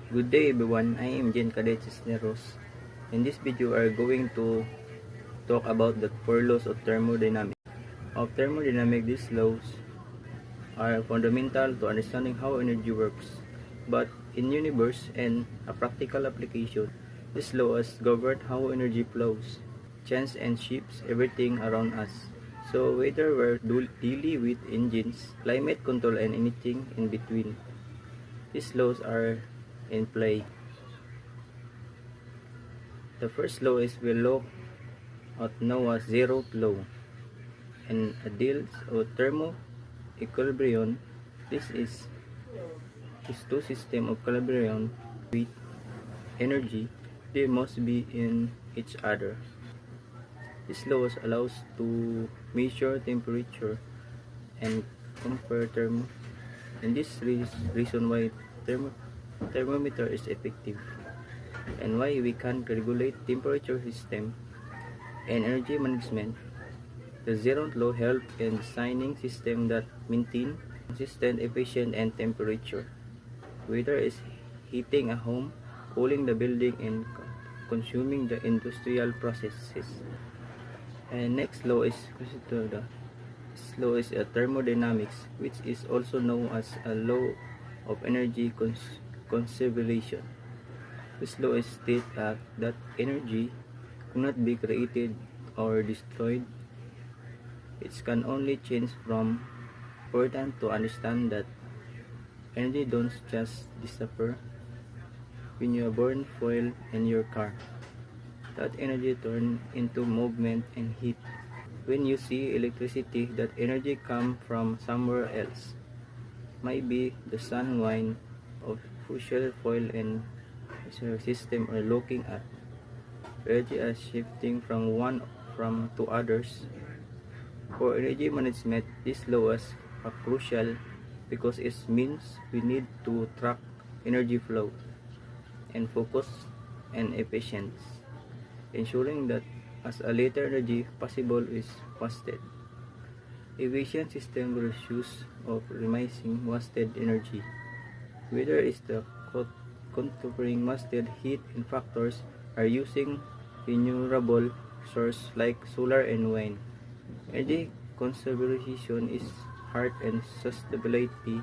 Good day everyone, I am Jen Cadet Cisneros. In this video we are going to talk about the 4 laws of thermodynamics. These laws are fundamental to understanding how energy works. But in universe and a practical application, these laws govern how energy flows, changes and shapes everything around us. So whether we're dealing with engines, climate control and anything in between, these laws are in play. The first law is we look at now as zeroth law, and it deals with thermo equilibrium. This is two systems of equilibrium with energy. They must be in each other. This law allows to measure temperature and compare and this reason why thermometer is effective and why we can regulate temperature system and energy management. The zeroth law helps in designing systems that maintain consistent, efficient, and temperature, whether it's heating a home, cooling the building, and consuming the industrial processes. And next law is thermodynamics, which is also known as a law of energy conservation. This law states that energy cannot be created or destroyed. It can only change from. Important to understand that energy don't just disappear when you burn fuel in your car. That energy turns into movement and heat. When you see electricity, that energy comes from somewhere else. Maybe the sun wind of fossil fuel and system are looking at. Energy is shifting from to others. For energy management, these laws are crucial because it means we need to track energy flow and focus and efficiency, ensuring that as a little energy possible is wasted. Efficient system reduce of minimizing wasted energy, whether it's the converting wasted heat and factors are using renewable sources like solar and wind. Energy conservation is heart and sustainability.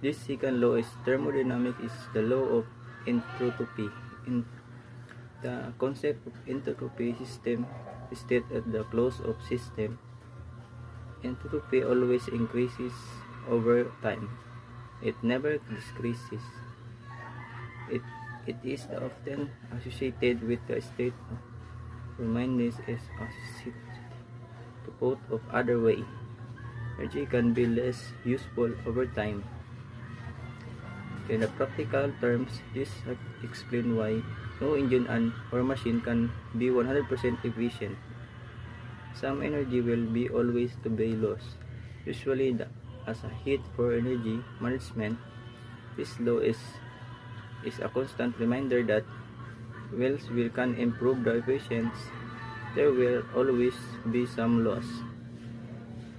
This second law is thermodynamics is the law of entropy. The concept of entropy system is stated at the close of system. Entropy always increases over time. It never decreases. It is often associated with the state of remindness is associated to put of other way. Energy can be less useful over time. In the practical terms, this explains why no engine or machine can be 100% efficient. Some energy will be always to be lost. Usually, as a heat for energy management, this law is a constant reminder that whilst we can improve the efficiency, there will always be some loss.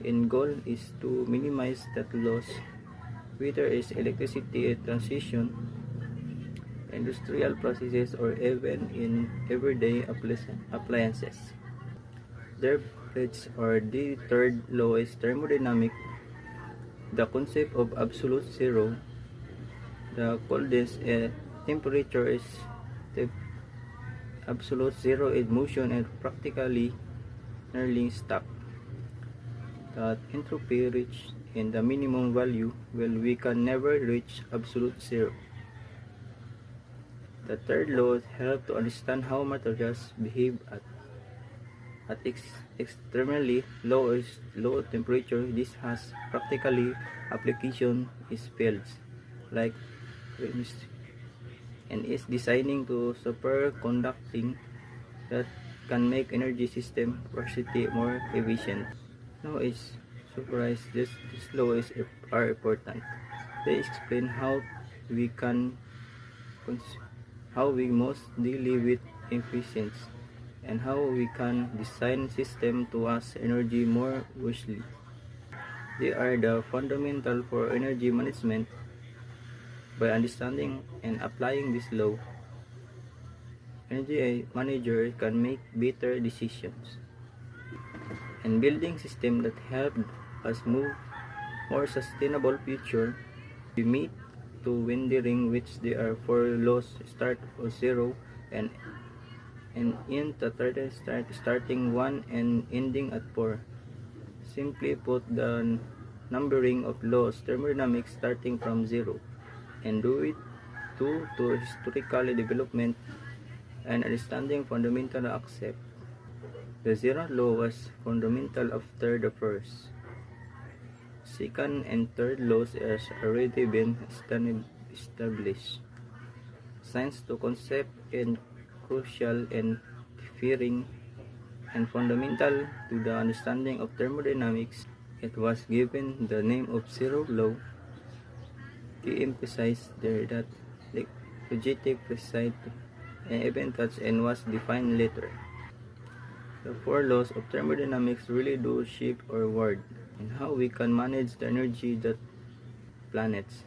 The goal is to minimize that loss, whether it's electricity transition, industrial processes, or even in everyday appliances. The third law is thermodynamic. The concept of absolute zero. The coldest temperature is the absolute zero in motion and practically nearly stop. That entropy reached in the minimum value we can never reach absolute zero. The third law helps to understand how materials behave at extremely low temperature. This has practically application in fields like and is designing to superconducting that can make energy system capacity more efficient. Now is surprise this law are important. They explain how we must deal with efficiency and how we can design system to use energy more wisely. They are the fundamental for energy management. By understanding and applying this law, energy manager can make better decisions and building systems that help us move more sustainable future. We meet to wondering which there are four laws start or zero and end the third starting one and ending at four. Simply put, the numbering of laws thermodynamics starting from zero and do it to historical development and understanding fundamental accept. The zero law was fundamental after the first. Second and third laws has already been established. Science to concept and crucial and differing and fundamental to the understanding of thermodynamics. It was given the name of zero law. He emphasized there that the logic precise an event touch and was defined later. The four laws of thermodynamics really do shape our world and how we can manage the energy that planets